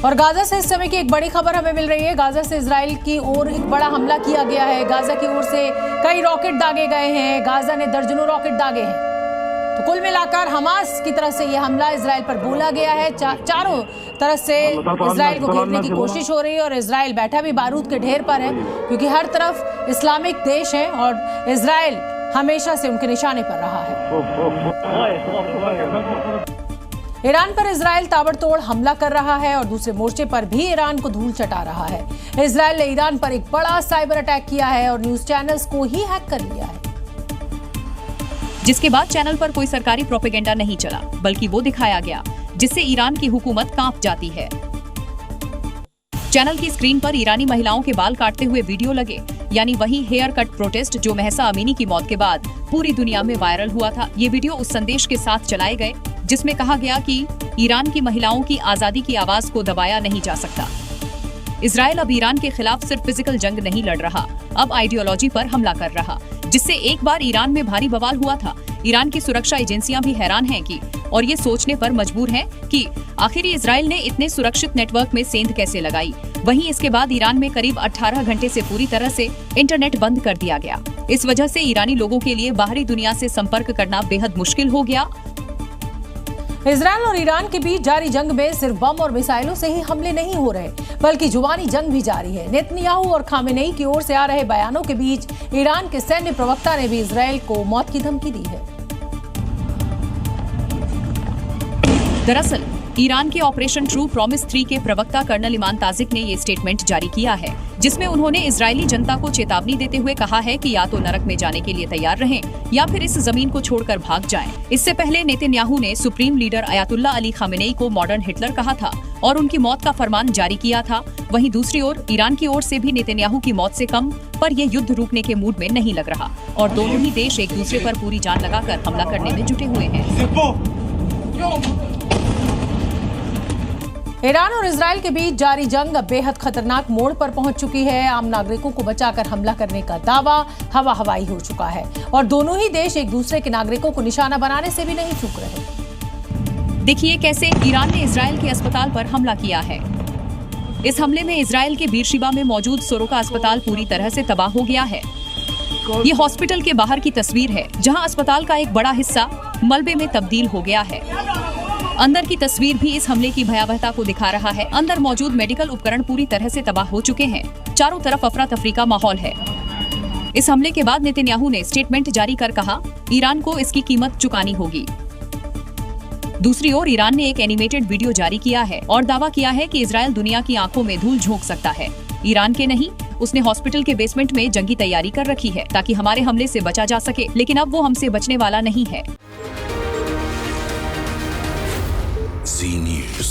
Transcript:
और गाजा से इस समय की एक बड़ी खबर हमें मिल रही है। गाजा से इजराइल की ओर एक बड़ा हमला किया गया है। गाजा की ओर से कई रॉकेट दागे गए हैं। गाजा ने दर्जनों रॉकेट दागे हैं। तो कुल मिलाकर हमास की तरफ से यह हमला इजराइल पर बोला गया है। चारों तरफ से इजराइल को घेरने की कोशिश हो रही है और इजराइल बैठा भी बारूद के ढेर पर है, क्योंकि हर तरफ इस्लामिक देश है और इजराइल हमेशा से उनके निशाने पर रहा है। ईरान पर इजराइल ताबड़तोड़ हमला कर रहा है और दूसरे मोर्चे पर भी ईरान को धूल चटा रहा है। इजराइल ने ईरान पर एक बड़ा साइबर अटैक किया है और न्यूज चैनल्स को ही हैक कर लिया है, जिसके बाद चैनल पर कोई सरकारी प्रोपेगेंडा नहीं चला, बल्कि वो दिखाया गया जिससे ईरान की हुकूमत कांप जाती है। चैनल की स्क्रीन पर ईरानी महिलाओं के बाल काटते हुए वीडियो लगे, यानी वही हेयर कट प्रोटेस्ट जो महसा अमीनी की मौत के बाद पूरी दुनिया में वायरल हुआ था। ये वीडियो उस संदेश के साथ चलाए गए जिसमें कहा गया कि ईरान की महिलाओं की आजादी की आवाज को दबाया नहीं जा सकता। इजराइल अब ईरान के खिलाफ सिर्फ फिजिकल जंग नहीं लड़ रहा, अब आइडियोलॉजी पर हमला कर रहा, जिससे एक बार ईरान में भारी बवाल हुआ था। ईरान की सुरक्षा एजेंसियां भी हैरान हैं कि और ये सोचने पर मजबूर हैं कि आखिर इजराइल ने इतने सुरक्षित नेटवर्क में सेंध कैसे लगाई। वहीं इसके बाद ईरान में करीब 18 घंटे से पूरी तरह से इंटरनेट बंद कर दिया गया। इस वजह से ईरानी लोगों के लिए बाहरी दुनिया से संपर्क करना बेहद मुश्किल हो गया। इजराइल और ईरान के बीच जारी जंग में सिर्फ बम और मिसाइलों से ही हमले नहीं हो रहे, बल्कि जुबानी जंग भी जारी है। नेतन्याहू और खामेनेई की ओर से आ रहे बयानों के बीच ईरान के सैन्य प्रवक्ता ने भी इजराइल को मौत की धमकी दी है। दरअसल ईरान के ऑपरेशन ट्रू प्रॉमिस 3 के प्रवक्ता कर्नल इमान ताजिक ने ये स्टेटमेंट जारी किया है, जिसमें उन्होंने इजरायली जनता को चेतावनी देते हुए कहा है कि या तो नरक में जाने के लिए तैयार रहें या फिर इस जमीन को छोड़कर भाग जाएं। इससे पहले नेतन्याहू ने supreme leader Ayatollah Ali Khamenei को मॉडर्न हिटलर कहा था और उनकी मौत का फरमान जारी किया था। वहीं दूसरी ओर ईरान की ओर से भी नेतन्याहू की मौत से कम पर ये युद्ध रुकने के मूड में नहीं लग रहा और दोनों ही देश एक दूसरे पर पूरी जान लगाकर हमला करने में जुटे हुए हैं। ईरान और इजराइल के बीच जारी जंग अब बेहद खतरनाक मोड़ पर पहुंच चुकी है। आम नागरिकों को बचाकर हमला करने का दावा हवा हवाई हो चुका है और दोनों ही देश एक दूसरे के नागरिकों को निशाना बनाने से भी नहीं चूक रहे। देखिए कैसे ईरान ने इजराइल के अस्पताल पर हमला किया है। इस हमले में इजराइल के बीरशिबा में मौजूद सोरोका अस्पताल पूरी तरह से तबाह हो गया है। ये हॉस्पिटल के बाहर की तस्वीर है, जहां अस्पताल का एक बड़ा हिस्सा मलबे में तब्दील हो गया है। अंदर की तस्वीर भी इस हमले की भयावहता को दिखा रहा है। अंदर मौजूद मेडिकल उपकरण पूरी तरह से तबाह हो चुके हैं। चारों तरफ अफरा तफरी का माहौल है। इस हमले के बाद नेतन्याहू ने स्टेटमेंट जारी कर कहा, ईरान को इसकी कीमत चुकानी होगी। दूसरी ओर ईरान ने एक एनिमेटेड वीडियो जारी किया है और दावा किया है कि इजराइल दुनिया की आंखों में धूल झोंक सकता है। ईरान के नहीं, उसने हॉस्पिटल के बेसमेंट में जंगी तैयारी कर रखी है ताकि हमारे हमले से बचा जा सके, लेकिन अब वो हमसे बचने वाला नहीं है। Z News.